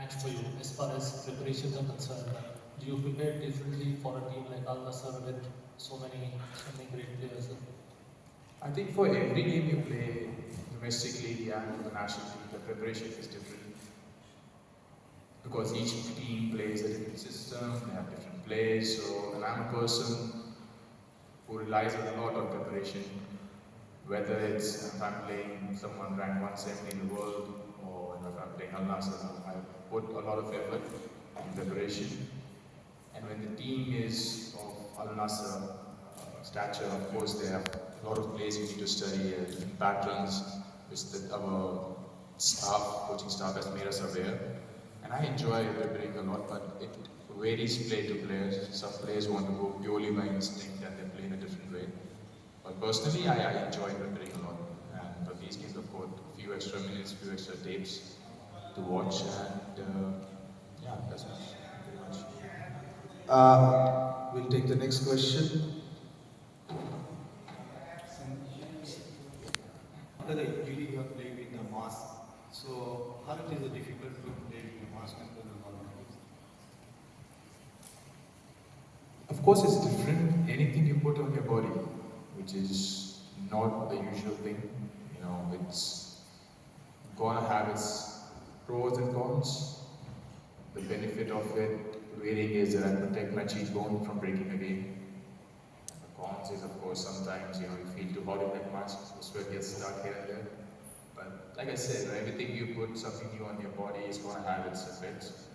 next for you, as far as preparations are concerned, do you prepare differently for a team like Al Nassr with so many great players? I think for every game you play domestically and for the national team, the preparation is different because each team plays a different system, they have different plays. So, and I'm a person who relies a lot on preparation, whether it's if I'm playing someone ranked 170 in the world or if I'm playing Al Nassr, I put a lot of effort in preparation. And when the team is of Al Nassr stature, of course, they have a lot of plays we need to study, different patterns, which our staff, coaching staff has made us aware. And I enjoy preparing a lot, but it varies play to players. Some players want to go purely by instinct and they play in a different way. But personally, I enjoy preparing a lot. And for these games, of course, a few extra minutes, few extra tapes to watch, and yeah, that's pretty much. We'll take the next question. After the usually you are playing with the mask, so how it is difficult to play with the mask and the normal? Of course, it's different. Anything you put on your body, which is not the usual thing, it's gonna have its pros and cons. The benefit of it really is that I protect my cheekbone from breaking again. The cons is, of course, sometimes you feel too hot in that mask, so sweat gets stuck here and there. But like I said, everything you put something new on your body is going to have its effects.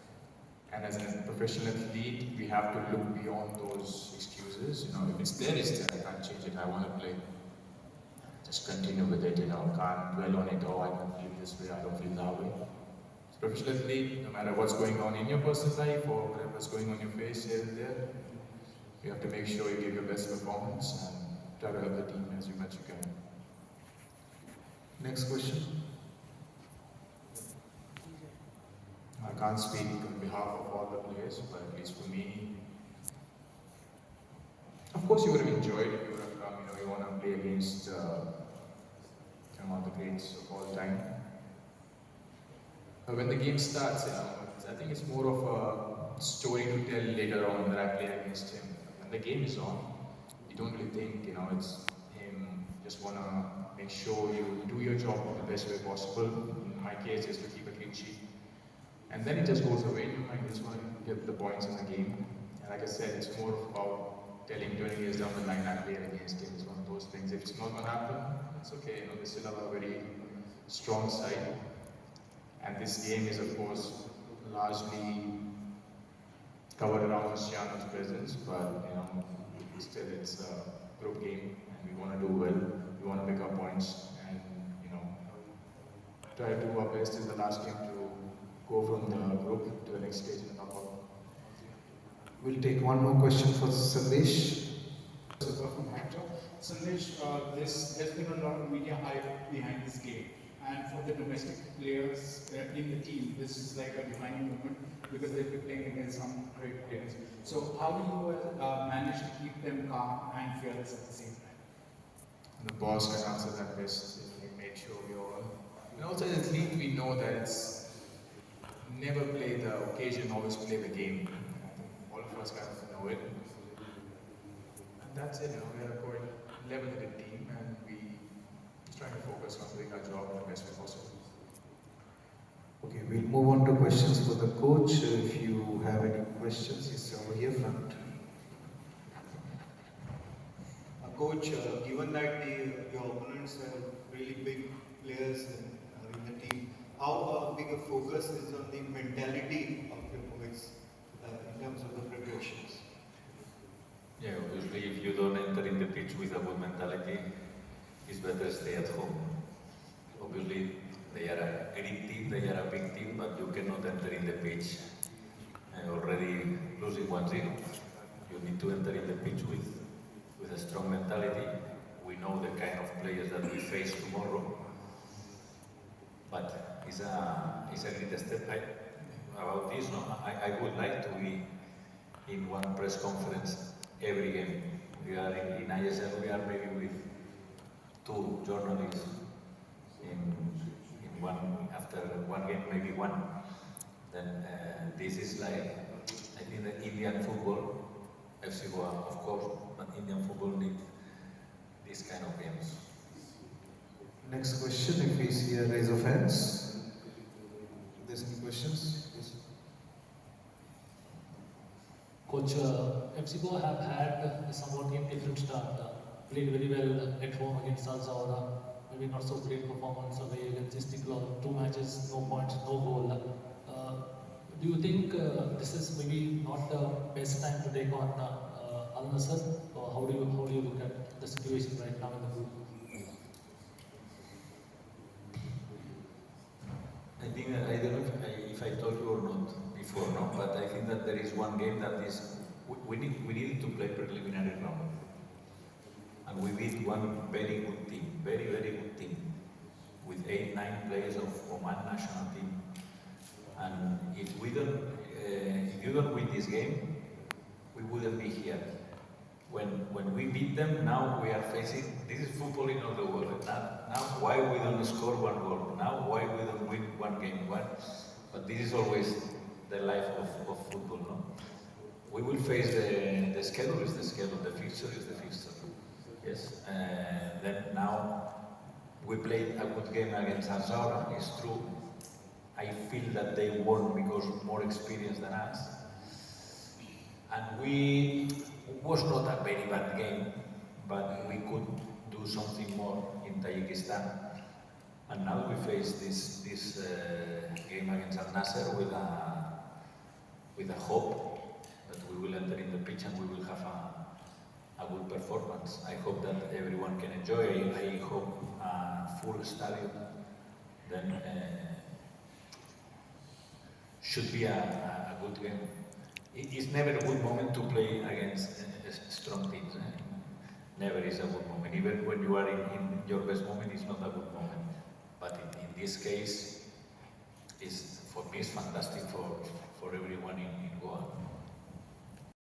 And as a professional athlete, we have to look beyond those excuses. If it's there, it's there. I can't change it. I want to play. Just continue with it. Can't dwell on it. Oh, I don't feel this way. I don't feel that way. As a professional athlete, no matter what's going on in your personal life or whatever's going on in your face here and there, you have to make sure you give your best performance and try to help the team as much you can. Next question. I can't speak on behalf of all the players, but at least for me, of course you would have enjoyed it. You would have come, you want to play against one of the greats of all time. But when the game starts, I think it's more of a story to tell later on that I play against him. When the game is on, you don't really think, it's him. You just want to make sure you do your job in the best way possible. In my case, just to keep a clean sheet. And then it just goes away. You might just want to get the points in the game. And like I said, it's more about telling 20 years down the line I played against him. It's one of those things. If it's not going to happen, it's okay. They still have a very strong side. And this game is, of course, largely covered around Cristiano's presence, but still it's a group game, and we want to do well. We want to pick up points, and try to do our best in the last game to go from the group to the next stage in the knockout. We'll take one more question for Sandesh. From Hector. Sandesh, there's been a lot of media hype behind this game. And for the domestic players in the team, this is like a defining moment because they'll be playing against some great players. So how do you manage to keep them calm and fearless at the same time? The boss can answer that best. We made sure we all. And also as a team, we know that it's never play the occasion, always play the game. I think all of us kind of know it. And that's it. We are a quite level-headed team, and we just trying to focus on doing our job in the best way possible. Okay, we'll move on to questions for the coach. If you have any questions, he's over here front. Coach, given that your opponents are really big players in the team, how big a focus is on the mentality of your boys in terms of the preparations? Yeah, obviously, if you don't enter in the pitch with a good mentality, it's better stay at home. Obviously, they are a great team, they are a big team, but you cannot enter in the pitch already losing 1-0. You need to enter in the pitch with a strong mentality. We know the kind of players that we face tomorrow, but it's a great step about this. No, I would like to be in one press conference every game. We are in ISL, we are maybe with 2 journalists in one, after one game, maybe one. Then this is like, I think the Indian football, FC Goa, of course, but Indian football need this kind of games. Next question, if we see a raise of hands. If there's any questions? Yes. Coach, FC Goa have had a somewhat indifferent start. Played very well at home against Salzburg. Maybe not so great performance away against Istiklal. 2 matches, no points, no goal. Do you think this is maybe not the best time to take on Al Nassr? Or how do you look at the situation right now in the group? I think, I don't know if I told you or not before, no, but I think that there is one game that is, we needed to play preliminary round. And we beat one very good team, very, very good team, with 8-9 players of Oman national team. And if you don't win this game, we wouldn't be here. When we beat them, now we are facing, this is football in all the world. Now why we don't score 1 goal? Now why we don't win 1 game? Why? But this is always the life of football, no? We will face the schedule is the schedule, the fixture is the fixture. Yes, then now we played a good game against Azara, it's true. I feel that they won because more experienced than us. And it was not a very bad game, but we could do something more in Tajikistan. And now we face this game against Al Nassr with a hope that we will enter in the pitch and we will have a good performance. I hope that everyone can enjoy. I hope a full stadium. Then should be a good game. It's never a good moment to play against strong teams. Never is a good moment. Even when you are in your best moment, it's not a good moment. But in this case, for me, it's fantastic for everyone in Goa.